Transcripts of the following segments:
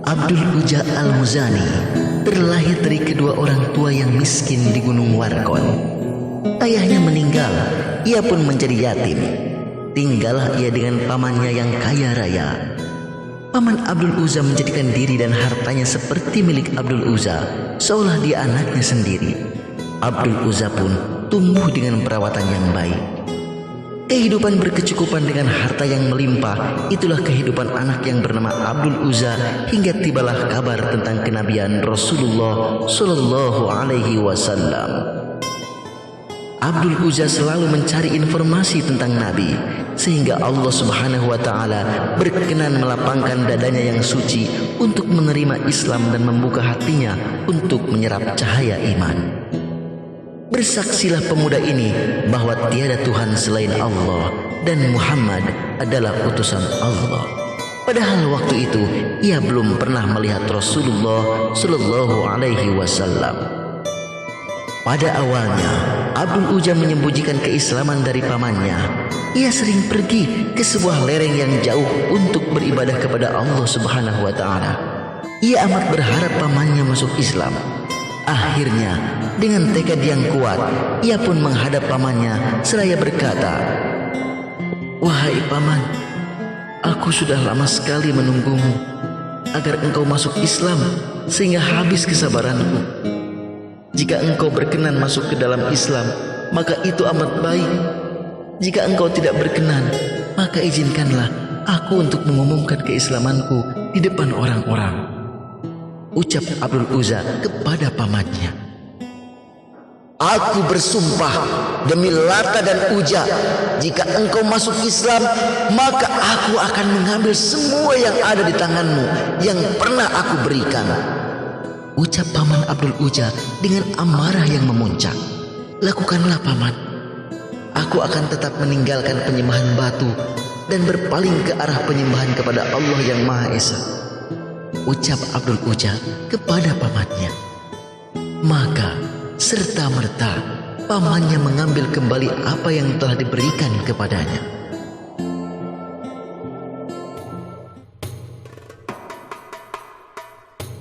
Abdul Uza Al-Muzani terlahir dari kedua orang tua yang miskin di Gunung Warkon. Ayahnya meninggal, ia pun menjadi yatim. Tinggallah ia dengan pamannya yang kaya raya. Paman Abdul Uza menjadikan diri dan hartanya seperti milik Abdul Uza, seolah dia anaknya sendiri. Abdul Uza pun tumbuh dengan perawatan yang baik. Kehidupan berkecukupan dengan harta yang melimpah, itulah kehidupan anak yang bernama Abdul Uza hingga tibalah kabar tentang kenabian Rasulullah Shallallahu Alaihi Wasallam. Abdul Uza selalu mencari informasi tentang Nabi, sehingga Allah Subhanahu wa Ta'ala berkenan melapangkan dadanya yang suci untuk menerima Islam dan membuka hatinya untuk menyerap cahaya iman. Bersaksilah pemuda ini bahwa tiada Tuhan selain Allah dan Muhammad adalah utusan Allah. Padahal waktu itu ia belum pernah melihat Rasulullah Shallallahu Alaihi Wasallam. Pada awalnya Abdul Uza menyembunyikan keislaman dari pamannya. Ia sering pergi ke sebuah lereng yang jauh untuk beribadah kepada Allah Subhanahu wa Ta'ala. Ia amat berharap pamannya masuk Islam. Akhirnya dengan tekad yang kuat, ia pun menghadap pamannya seraya berkata, "Wahai paman, aku sudah lama sekali menunggumu agar engkau masuk Islam sehingga habis kesabaranku. Jika engkau berkenan masuk ke dalam Islam, maka itu amat baik. Jika engkau tidak berkenan, maka izinkanlah aku untuk mengumumkan keislamanku di depan orang-orang." Ucap Abdul Uza kepada pamannya, "Aku bersumpah demi Lata dan Uza, jika engkau masuk Islam, maka aku akan mengambil semua yang ada di tanganmu yang pernah aku berikan." Ucap paman Abdul Uza dengan amarah yang memuncak, "Lakukanlah paman. Aku akan tetap meninggalkan penyembahan batu dan berpaling ke arah penyembahan kepada Allah yang Maha Esa." Ucap Abdul Uza kepada pamannya. Maka serta-merta pamannya mengambil kembali apa yang telah diberikan kepadanya.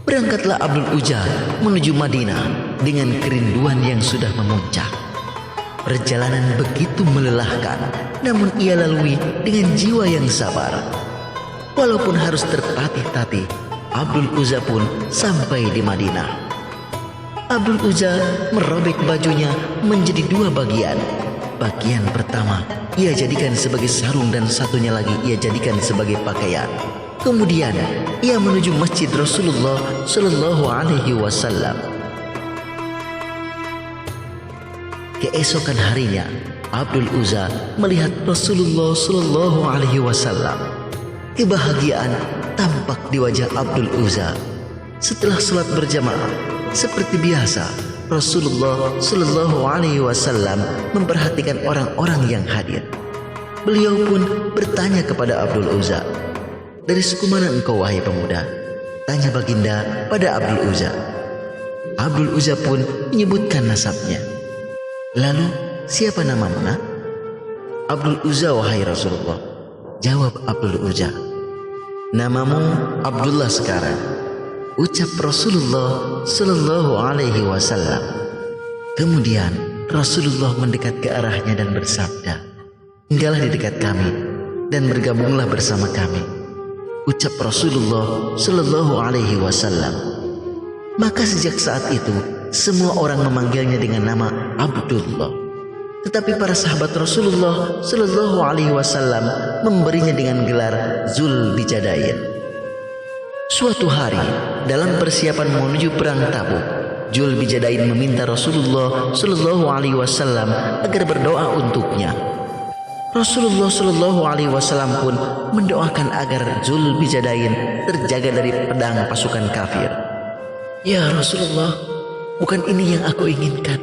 Berangkatlah Abdul Uza menuju Madinah dengan kerinduan yang sudah memuncak. Perjalanan begitu melelahkan, namun ia lalui dengan jiwa yang sabar. Walaupun harus tertatih-tatih, Abdul Uza pun sampai di Madinah. Abdul Uza merobek bajunya menjadi dua bagian. Bagian pertama ia jadikan sebagai sarung dan satunya lagi ia jadikan sebagai pakaian. Kemudian ia menuju masjid Rasulullah Shallallahu Alaihi Wasallam. Keesokan harinya Abdul Uza melihat Rasulullah Shallallahu Alaihi Wasallam. Kebahagiaan tampak di wajah Abdul Uza. Setelah sholat berjamaah, seperti biasa, Rasulullah Shallallahu Alaihi Wasallam memperhatikan orang-orang yang hadir. Beliau pun bertanya kepada Abdul Uza, "Dari suku mana engkau, wahai pemuda?" tanya baginda pada Abdul Uza. Abdul Uza pun menyebutkan nasabnya. "Lalu siapa namamu, nak?" "Abdul Uza, wahai Rasulullah," jawab Abdul Uza. "Namamu Abdullah sekarang," ucap Rasulullah Shallallahu Alaihi Wasallam. Kemudian Rasulullah mendekat ke arahnya dan bersabda, "Tinggallah di dekat kami dan bergabunglah bersama kami," ucap Rasulullah Shallallahu Alaihi Wasallam. Maka sejak saat itu semua orang memanggilnya dengan nama Abdullah. Tetapi para sahabat Rasulullah Shallallahu Alaihi Wasallam memberinya dengan gelar Zulbijadain. Suatu hari dalam persiapan menuju perang Tabuk, Zulbijadain meminta Rasulullah Shallallahu Alaihi Wasallam agar berdoa untuknya. Rasulullah Shallallahu Alaihi Wasallam pun mendoakan agar Zulbijadain terjaga dari pedang pasukan kafir. "Ya Rasulullah, bukan ini yang aku inginkan.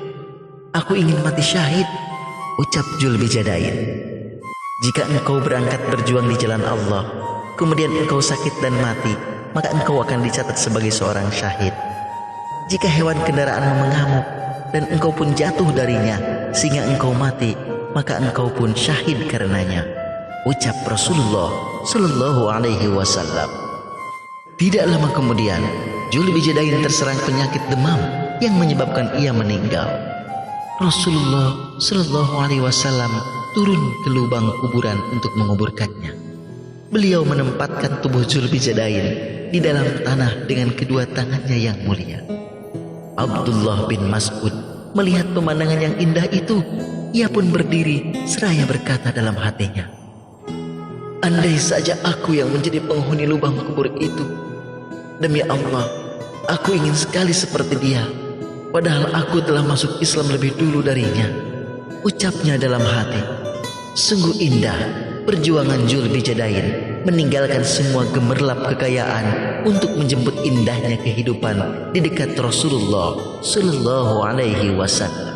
Aku ingin mati syahid," ucap Zulbijadain. "Jika engkau berangkat berjuang di jalan Allah, kemudian engkau sakit dan mati, maka engkau akan dicatat sebagai seorang syahid. Jika hewan kendaraanmu mengamuk dan engkau pun jatuh darinya sehingga engkau mati, maka engkau pun syahid karenanya," ucap Rasulullah Shallallahu Alaihi Wasallam. Tidak lama kemudian, Dzulbijadain terserang penyakit demam yang menyebabkan ia meninggal. Rasulullah Shallallahu Alaihi Wasallam turun ke lubang kuburan untuk menguburkannya. Beliau menempatkan tubuh Dzulbijadain di dalam tanah dengan kedua tangannya yang mulia. Abdullah bin Mas'ud melihat pemandangan yang indah itu. Ia pun berdiri seraya berkata dalam hatinya, andai saja aku yang menjadi penghuni lubang kubur itu. Demi Allah, aku ingin sekali seperti dia, padahal aku telah masuk Islam lebih dulu darinya. Ucapnya dalam hati. Sungguh indah perjuangan Dzulbijadain meninggalkan semua gemerlap kekayaan untuk menjemput indahnya kehidupan di dekat Rasulullah Shallallahu Alaihi Wasallam.